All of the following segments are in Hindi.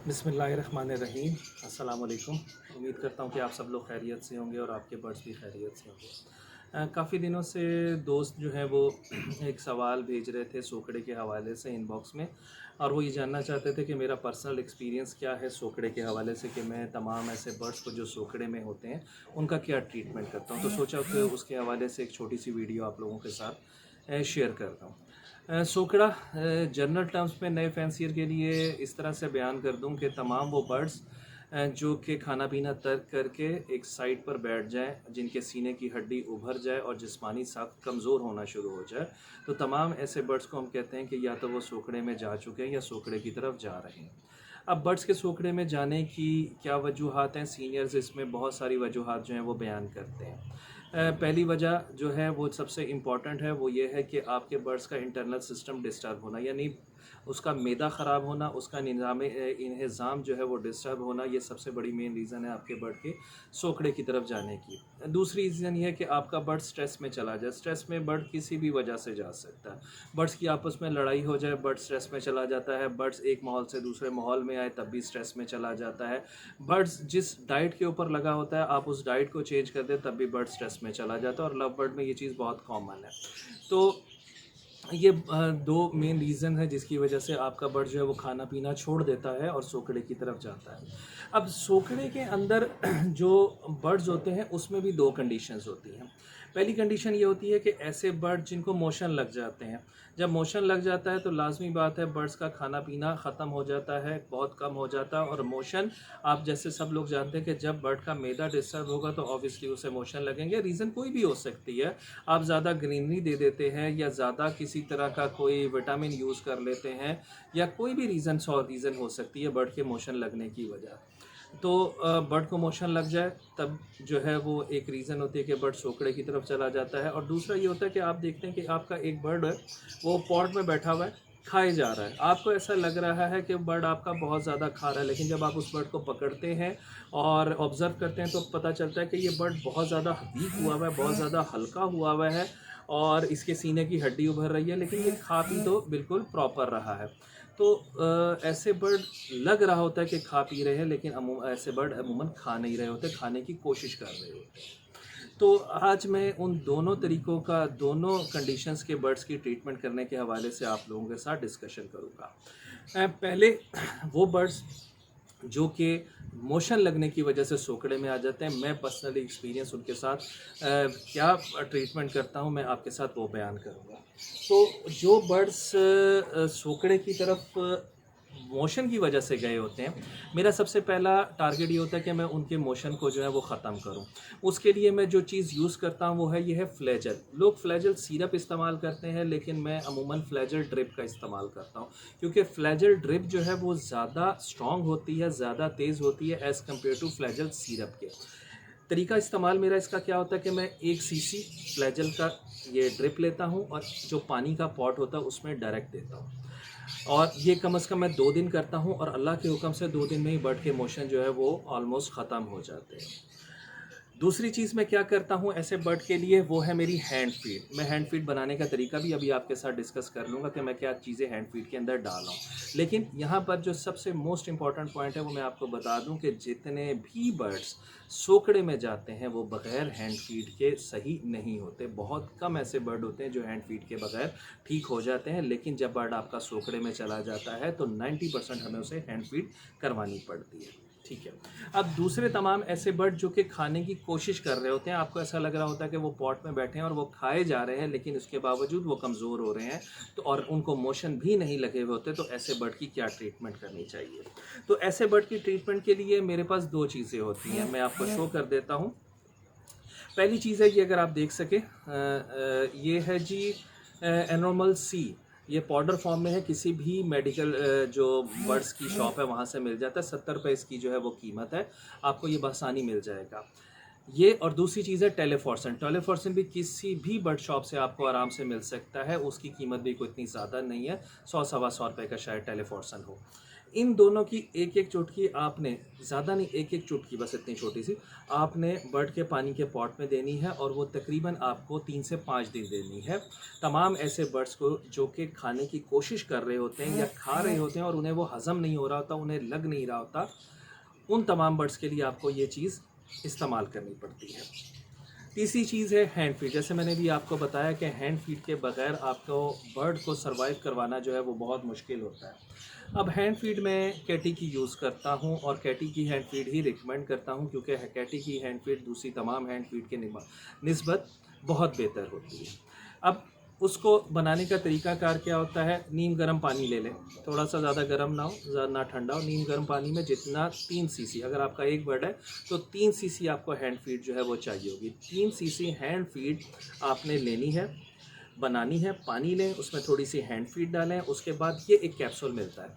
बिस्मिल्लाहिर्रहमानिर्रहीम। अस्सलाम वालेकुम। उम्मीद करता हूँ कि आप सब लोग खैरियत से होंगे और आपके बर्ड्स भी खैरियत से होंगे। काफ़ी दिनों से दोस्त जो हैं वो एक सवाल भेज रहे थे सोकड़े के हवाले से इनबॉक्स में, और वो ये जानना चाहते थे कि मेरा पर्सनल एक्सपीरियंस क्या है सोकड़े के हवाले से, कि मैं तमाम ऐसे बर्ड्स को जो सोकड़े में होते हैं उनका क्या ट्रीटमेंट करता हूँ। तो सोचा कि उसके हवाले से एक छोटी सी वीडियो आप लोगों के साथ शेयर करता हूँ। सोकड़ा जनरल टर्म्स में नए फैंसियर के लिए इस तरह से बयान कर दूं कि तमाम वो बर्ड्स जो कि खाना पीना तर्क करके एक साइड पर बैठ जाएं, जिनके सीने की हड्डी उभर जाए और जिस्मानी साख्त कमज़ोर होना शुरू हो जाए, तो तमाम ऐसे बर्ड्स को हम कहते हैं कि या तो वो सोकड़े में जा चुके हैं या सोकड़े की तरफ जा रहे हैं। अब बर्ड्स के सोकड़े में जाने की क्या वजूहात हैं, सीनियर्स इसमें बहुत सारी वजूहात जो हैं वो बयान करते हैं। पहली वजह जो है वो सबसे इम्पॉर्टेंट है, वो ये है कि आपके बर्ड्स का इंटरनल सिस्टम डिस्टर्ब होना, यानी उसका मैदा ख़राब होना, उसका निज़ाम इंहिज़ाम जो है वो डिस्टर्ब होना, ये सबसे बड़ी मेन रीज़न है आपके बर्ड के सोकड़े की तरफ जाने की। दूसरी रीज़न ये है कि आपका बर्ड स्ट्रेस में चला जाए। स्ट्रेस में बर्ड किसी भी वजह से जा सकता है। बर्ड्स की आपस में लड़ाई हो जाए, बर्ड स्ट्रेस में चला जाता है। बर्ड्स एक माहौल से दूसरे माहौल में आए तब भी स्ट्रेस में चला जाता है। बर्ड्स जिस डाइट के ऊपर लगा होता है, आप उस डाइट को चेंज कर दें तब भी बर्ड स्ट्रेस में चला जाता है, और लव बर्ड में ये चीज़ बहुत कॉमन है। तो ये दो मेन रीज़न है जिसकी वजह से आपका बर्ड जो है वो खाना पीना छोड़ देता है और सोकड़े की तरफ जाता है। अब सोकड़े के अंदर जो बर्ड्स होते हैं उसमें भी दो कंडीशंस होती हैं। पहली कंडीशन ये होती है कि ऐसे बर्ड जिनको मोशन लग जाते हैं, जब मोशन लग जाता है तो लाजमी बात है बर्ड्स का खाना पीना ख़त्म हो जाता है, बहुत कम हो जाता है। और मोशन, आप जैसे सब लोग जानते हैं कि जब बर्ड का मैदा डिस्टर्ब होगा तो ऑब्वियसली उसे मोशन लगेंगे। रीज़न कोई भी हो सकती है, आप ज़्यादा ग्रीनरी दे देते हैं या ज़्यादा किसी तरह का कोई विटामिन यूज़ कर लेते हैं, या कोई भी रीज़न हो सकती है बर्ड के मोशन लगने की वजह। तो बर्ड को मोशन लग जाए तब जो है वो एक रीज़न होती है कि बर्ड सोकड़े की तरफ चला जाता है। और दूसरा ये होता है कि आप देखते हैं कि आपका एक बर्ड है वो पॉट में बैठा हुआ है, खाए जा रहा है। आपको ऐसा लग रहा है कि बर्ड आपका बहुत ज़्यादा खा रहा है, लेकिन जब आप उस बर्ड को पकड़ते हैं और ऑब्ज़र्व करते हैं तो पता चलता है कि ये बर्ड बहुत ज़्यादा वीक हुआ हुआ है, बहुत ज़्यादा हल्का हुआ हुआ है, और इसके सीने की हड्डी उभर रही है, लेकिन ये खा पी तो बिल्कुल प्रॉपर रहा है। तो ऐसे बर्ड लग रहा होता है कि खा पी रहे हैं, लेकिन ऐसे बर्ड अमूमन खा नहीं रहे होते, खाने की कोशिश कर रहे होते हैं। तो आज मैं उन दोनों तरीक़ों का, दोनों कंडीशंस के बर्ड्स की ट्रीटमेंट करने के हवाले से आप लोगों के साथ डिस्कशन करूँगा। पहले वो बर्ड्स जो कि मोशन लगने की वजह से सोकड़े में आ जाते हैं, मैं पर्सनली एक्सपीरियंस उनके साथ क्या ट्रीटमेंट करता हूं, मैं आपके साथ वो बयान करूंगा। तो जो बर्ड्स सोकड़े की तरफ मोशन की वजह से गए होते हैं, मेरा सबसे पहला टारगेट ये होता है कि मैं उनके मोशन को जो है वो ख़त्म करूं। उसके लिए मैं जो चीज़ यूज़ करता हूं वो है, ये है फ्लैजल। लोग फ्लैजल सिरप इस्तेमाल करते हैं, लेकिन मैं अमूमन फ्लैजल ड्रिप का इस्तेमाल करता हूं, क्योंकि फ्लैजल ड्रिप जो है वो ज़्यादा स्ट्रॉन्ग होती है, ज़्यादा तेज़ होती है as compare to Flagyl syrup के। तरीका इस्तेमाल मेरा इसका क्या होता है कि मैं 1 सीसी फ्लैजल का ये ड्रिप लेता हूँ और जो पानी का पॉट होता है उसमें डायरेक्ट देता हूँ, और ये कम से कम मैं 2 दिन करता हूँ, और अल्लाह के हुक्म से 2 दिन में ही बर्ड के मोशन जो है वो ऑलमोस्ट ख़त्म हो जाते हैं। दूसरी चीज़ मैं क्या करता हूँ ऐसे बर्ड के लिए, वो है मेरी हैंड फीड। मैं हैंड फीड बनाने का तरीका भी अभी आपके साथ डिस्कस कर लूँगा कि मैं क्या चीज़ें हैंड फीड के अंदर डाल रहा हूँ। लेकिन यहाँ पर जो सबसे मोस्ट इम्पॉर्टेंट पॉइंट है वो मैं आपको बता दूँ कि जितने भी बर्ड्स सोकड़े में जाते हैं वो बग़ैर हैंड फीड के सही नहीं होते। बहुत कम ऐसे बर्ड होते हैं जो हैंड फीड के बग़ैर ठीक हो जाते हैं, लेकिन जब बर्ड आपका सोकड़े में चला जाता है तो 90% हमें उसे हैंड फीड करवानी पड़ती है। ठीक है। अब दूसरे तमाम ऐसे बर्ड जो कि खाने की कोशिश कर रहे होते हैं, आपको ऐसा लग रहा होता है कि वो पॉट में बैठे हैं और वो खाए जा रहे हैं, लेकिन उसके बावजूद वो कमज़ोर हो रहे हैं, तो और उनको मोशन भी नहीं लगे हुए होते, तो ऐसे बर्ड की क्या ट्रीटमेंट करनी चाहिए। तो ऐसे बर्ड की ट्रीटमेंट के लिए मेरे पास 2 चीज़ें होती हैं, मैं आपको शो कर देता हूँ। पहली चीज़ है, ये अगर आप देख सकें, ये है जी एनोमल सी। ये पाउडर फॉर्म में है, किसी भी मेडिकल जो बर्ड्स की शॉप है वहाँ से मिल जाता है। 70 रुपये इसकी जो है वो कीमत है, आपको ये बआसानी मिल जाएगा ये। और दूसरी चीज़ है टेलीफॉर्सन। टेलीफॉर्सन भी किसी भी बर्ड शॉप से आपको आराम से मिल सकता है, उसकी कीमत भी कोई इतनी ज़्यादा नहीं है, 100 सवा 100 रुपये का शायद टेलीफॉर्सन हो। इन दोनों की एक एक चुटकी आपने, ज़्यादा नहीं, एक एक चुटकी बस इतनी छोटी सी, आपने बर्ड के पानी के पॉट में देनी है और वो तकरीबन आपको 3 से 5 दिन देनी है। तमाम ऐसे बर्ड्स को जो कि खाने की कोशिश कर रहे होते हैं या खा रहे होते हैं और उन्हें वो हज़म नहीं हो रहा होता, उन्हें लग नहीं रहा होता, उन तमाम बर्ड्स के लिए आपको ये चीज़ इस्तेमाल करनी पड़ती है। तीसरी चीज़ है हैंड फीड। जैसे मैंने भी आपको बताया कि हैंड फीड के बगैर आपको बर्ड को सरवाइव करवाना जो है वो बहुत मुश्किल होता है। अब हैंड फीड मैं कैटी की यूज़ करता हूँ और कैटी की हैंड फीड ही रिकमेंड करता हूँ, क्योंकि कैटी की हैंड फीड दूसरी तमाम हैंड फीड के निस्बत बहुत बेहतर होती है। अब उसको बनाने का तरीक़ाकार क्या होता है, नीम गर्म पानी ले लें, थोड़ा सा ज़्यादा गर्म ना हो, ज़्यादा ना ठंडा हो। नीम गर्म पानी में जितना 3 सीसी, अगर आपका एक बर्ड है तो 3 सीसी आपको हैंड फीड जो है वो चाहिए होगी। 3 सीसी हैंड फीड आपने लेनी है, बनानी है। पानी लें, उसमें थोड़ी सी हैंड फीड डालें, उसके बाद ये एक कैप्सूल मिलता है,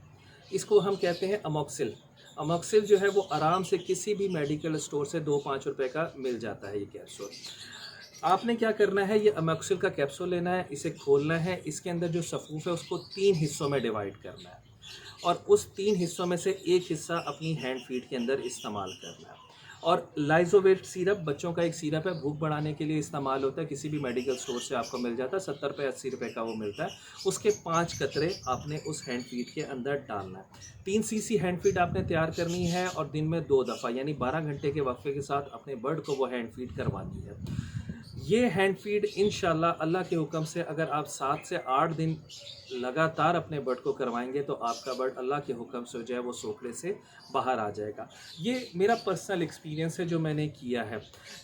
इसको हम कहते हैं अमोक्सिल। अमोक्सिल जो है वो आराम से किसी भी मेडिकल स्टोर से 2-5 रुपए का मिल जाता है ये कैप्सूल। आपने क्या करना है, ये अमोक्सिल का कैप्सूल लेना है, इसे खोलना है, इसके अंदर जो सफ़ूफ़ है उसको 3 हिस्सों में डिवाइड करना है और उस 3 हिस्सों में से एक हिस्सा अपनी हैंड फीड के अंदर इस्तेमाल करना है। और लाइजोवेट सिरप, बच्चों का एक सिरप है, भूख बढ़ाने के लिए इस्तेमाल होता है, किसी भी मेडिकल स्टोर से आपको मिल जाता है, 70 रुपये 80 रुपये का वो मिलता है। उसके 5 कतरे आपने उस हैंड फीड के अंदर डालना है। 3 सीसी हैंड फीड आपने तैयार करनी है और दिन में 2 दफ़ा यानी 12 घंटे के वक्फे के साथ अपने बर्ड को वो हैंड फीड करवानी है। ये हैंड फीड इंशाल्लाह अल्लाह के हुक्म से अगर आप 7 से 8 दिन लगातार अपने बर्ड को करवाएंगे तो आपका बर्ड अल्लाह के हुक्म से जो है वो सोखड़े से बाहर आ जाएगा। ये मेरा पर्सनल एक्सपीरियंस है जो मैंने किया है,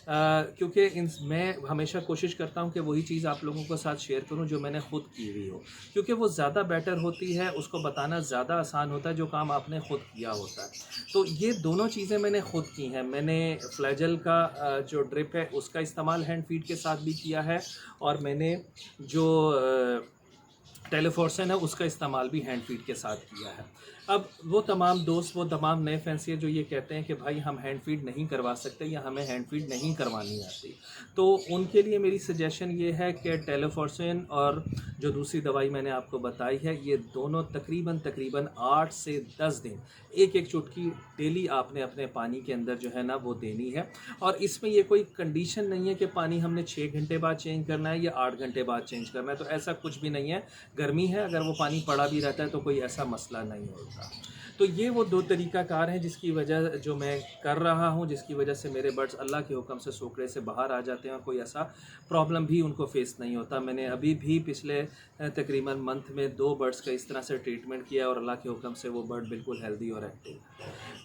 क्योंकि मैं हमेशा कोशिश करता हूँ कि वही चीज़ आप लोगों के साथ शेयर करूँ जो मैंने ख़ुद की हुई हो, क्योंकि वो ज़्यादा बेटर होती है, उसको बताना ज़्यादा आसान होता है जो काम आपने ख़ुद किया होता है। तो ये दोनों चीज़ें मैंने ख़ुद की हैं। मैंने फ्लैजल का जो ड्रिप है उसका इस्तेमाल हैंड फीड के साथ भी किया है और मैंने जो टेलीफॉर्सन है उसका इस्तेमाल भी हैंड फीड के साथ किया है। अब वो तमाम दोस्त, वो तमाम नए फैंसी जो ये कहते हैं कि भाई हम हैंड फीड नहीं करवा सकते या हमें हैंड फीड नहीं करवानी आती, तो उनके लिए मेरी सजेशन ये है कि टेलीफॉर्सन और जो दूसरी दवाई मैंने आपको बताई है, ये दोनों तकरीबन 8 से 10 दिन एक एक चुटकी डेली आपने अपने पानी के अंदर जो है ना वो देनी है। और इसमें ये कोई कंडीशन नहीं है कि पानी हमने 6 घंटे बाद चेंज करना है या 8 घंटे बाद चेंज करना है, तो ऐसा कुछ भी नहीं है। गर्मी है, अगर वो पानी पड़ा भी रहता है तो कोई ऐसा मसला नहीं होता। तो ये वो 2 तरीक़ाकार हैं जिसकी वजह जो मैं कर रहा हूँ, जिसकी वजह से मेरे बर्ड्स अल्लाह के हुक्म से सोखड़े से बाहर आ जाते हैं और कोई ऐसा प्रॉब्लम भी उनको फेस नहीं होता। मैंने अभी भी पिछले तकरीबन मंथ में 2 बर्ड्स का इस तरह से ट्रीटमेंट किया और अल्लाह के हुक्म से वो बर्ड बिल्कुल हेल्दी और एक्टिव।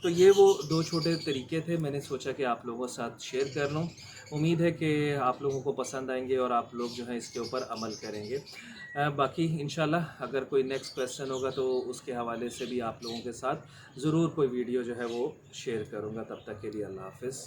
तो ये वो 2 छोटे तरीके थे, मैंने सोचा कि आप लोगों के साथ शेयर कर लूँ। उम्मीद है कि आप लोगों को पसंद आएंगे और आप लोग जो है इसके ऊपर अमल करेंगे। बाकी इंशाल्लाह अगर कोई नेक्स्ट क्वेश्चन होगा तो उसके हवाले से भी आप लोगों के साथ ज़रूर कोई वीडियो जो है वो शेयर करूँगा। तब तक के लिए अल्लाह हाफ़िज़।